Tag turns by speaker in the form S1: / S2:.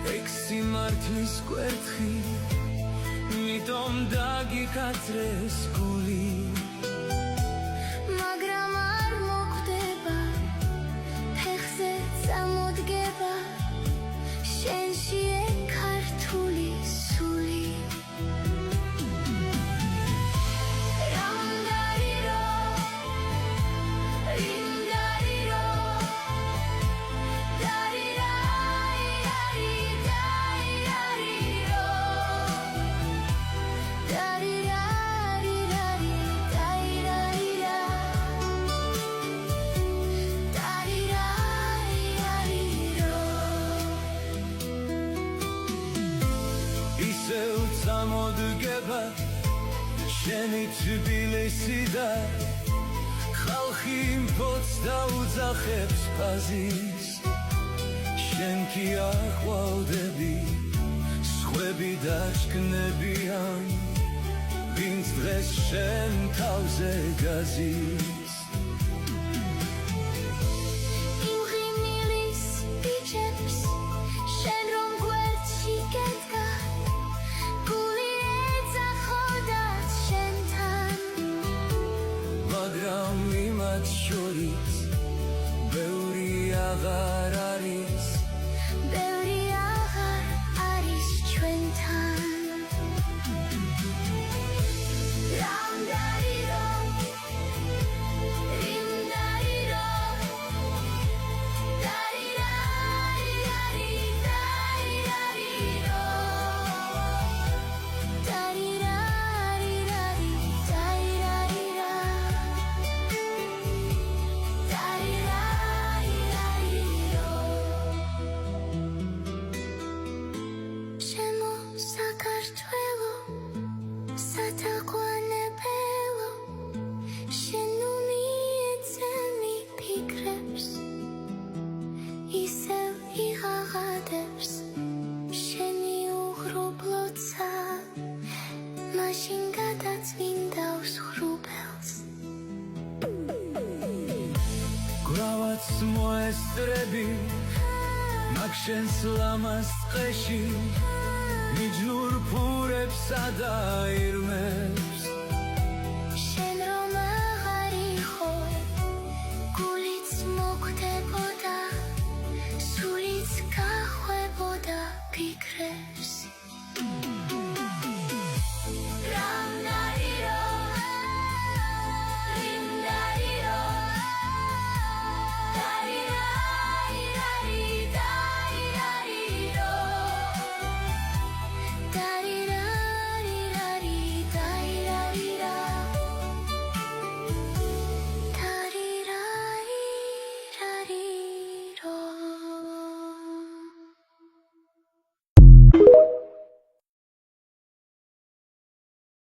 S1: ექსი მართლის კვერთხი მიტომ დაგიკაცრეს გული
S2: მაგრამ არ მოხვდება ფეხზე წამოდგება შენში ქართული სული
S1: წამოდგება შენი თბილისი და ხალხი იმპოც დაუძახებს ფაზის შენ კი აყვავდები სხვები დაჩქნებიან ვინც დღეს შენ თავზე გაზის
S2: იმღიმილის ბიჭებს შენ რომ გვერდში გედგა
S1: მაგრამ იმათ შორის ბევრი აღარ არის
S2: ბევრი აღარ არის ჩვენთან შენი უღრუბლოცა მაშინ გადაწმინდავს ღრუბელს
S1: გვრავაც მოესწრები მაგ შენს ლამას ტყეში მიჯნურ ფურებსა და ირმებს